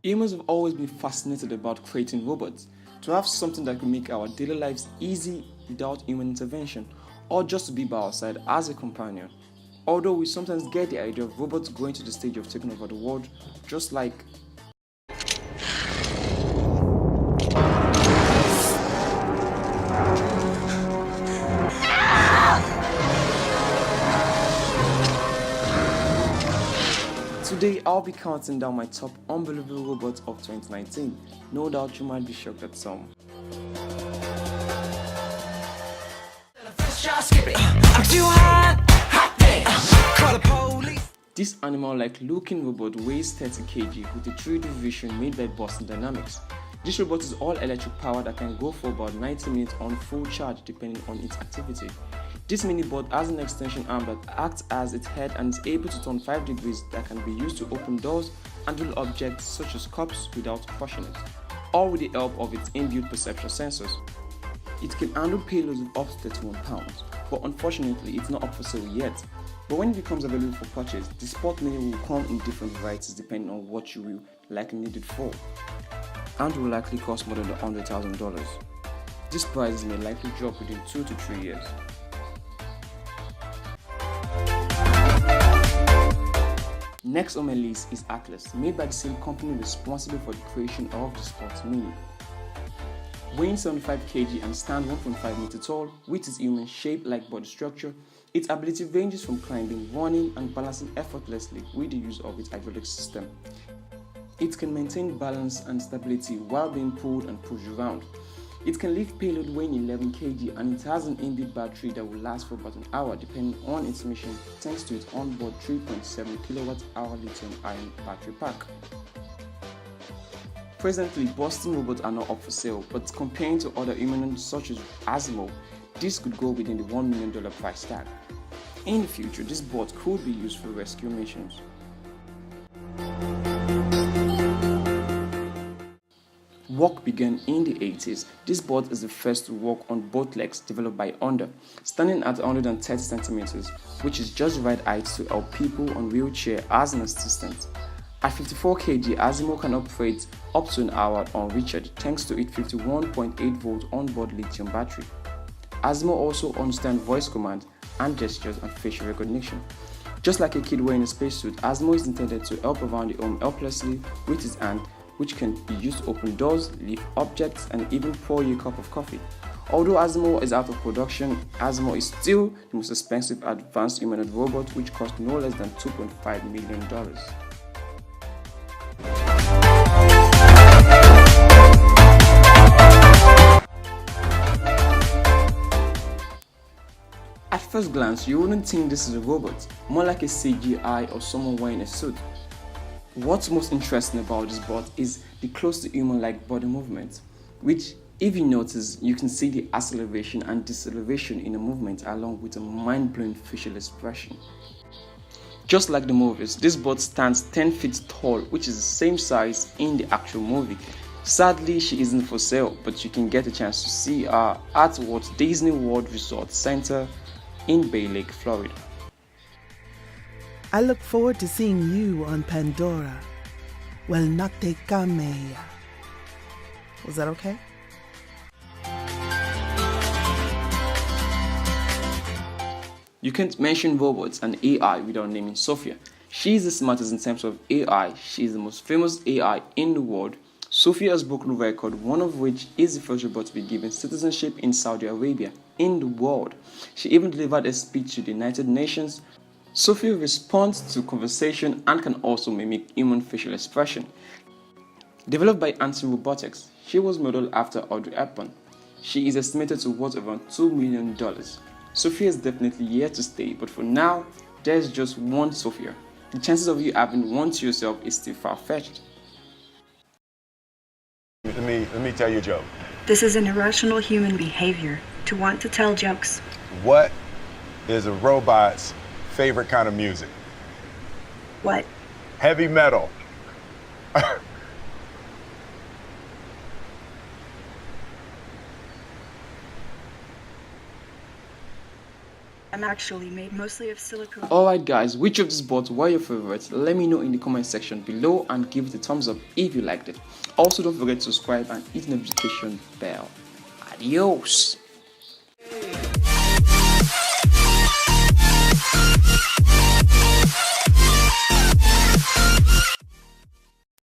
Humans have always been fascinated about creating robots, to have something that could make our daily lives easy without human intervention, or just to be by our side as a companion. Although we sometimes get the idea of robots going to the stage of taking over the world, just like Today, I'll be counting down my top unbelievable robots of 2019. No doubt you might be shocked at some. This animal-like looking robot weighs 30 kg with a 3D vision made by Boston Dynamics. This robot is all electric powered that can go for about 90 minutes on full charge depending on its activity. This mini-bot has an extension arm that acts as its head and is able to turn 5 degrees that can be used to open doors and handle objects such as cups without crushing it, all with the help of its inbuilt perception sensors. It can handle payloads of up to 31 pounds, but unfortunately it's not up for sale yet. But when it becomes available for purchase, the Spot Mini will come in different varieties depending on what you will likely need it for, and will likely cost more than $100,000. These prices may likely drop within 2 to 3 years. Next on my list is Atlas, made by the same company responsible for the creation of the Spot Mini. Weighing 75 kg and stand 1.5 meter tall, with its human shape-like body structure, its ability ranges from climbing, running, and balancing effortlessly with the use of its hydraulic system. It can maintain balance and stability while being pulled and pushed around. It can lift payload weighing 11 kg and it has an inbuilt battery that will last for about an hour depending on its mission thanks to its onboard 3.7 kWh lithium-ion battery pack. Presently, Boston robots are not up for sale, but comparing to other humanoids such as Asimo, this could go within the $1 million price tag. In the future, this bot could be used for rescue missions. Work began in the 80s. This bot is the first to walk on both legs, developed by Honda, standing at 130 centimeters, which is just the right height to help people on wheelchair as an assistant. At 54 kg, Asimo can operate up to an hour unreached thanks to its 51.8 volt onboard lithium battery. Asimo also understands voice commands and gestures and facial recognition. Just like a kid wearing a spacesuit, Asimo is intended to help around the home helplessly with his hand, which can be used to open doors, lift objects, and even pour you a cup of coffee. Although Asimo is out of production, Asimo is still the most expensive advanced humanoid robot, which costs no less than $2.5 million. At first glance, you wouldn't think this is a robot, more like a CGI or someone wearing a suit. What's most interesting about this bot is the close to human-like body movement, which, if you notice, you can see the acceleration and deceleration in the movement along with a mind-blowing facial expression. Just like the movies, this bot stands 10 feet tall, which is the same size in the actual movie. Sadly, she isn't for sale, but you can get a chance to see her at Walt Disney World Resort Center in Bay Lake, Florida. I look forward to seeing you on Pandora. Well, not te camea. Was that okay? You can't mention robots and AI without naming Sophia. She is the smartest in terms of AI. She is the most famous AI in the world. Sophia has broken a record, one of which is the first robot to be given citizenship in Saudi Arabia in the world. She even delivered a speech to the United Nations. Sophia responds to conversation and can also mimic human facial expression. Developed by Anson Robotics, she was modeled after Audrey Hepburn. She is estimated to worth around $2 million. Sophia is definitely here to stay, but for now, there's just one Sophia. The chances of you having one to yourself is still far-fetched. Let me tell you a joke. This is an irrational human behavior to want to tell jokes. What is a robot's favorite kind of music? What? Heavy metal. I'm actually made mostly of silicone. Alright guys, which of these bots were your favorites? Let me know in the comment section below and give it a thumbs up if you liked it. Also don't forget to subscribe and hit the notification bell. Adios!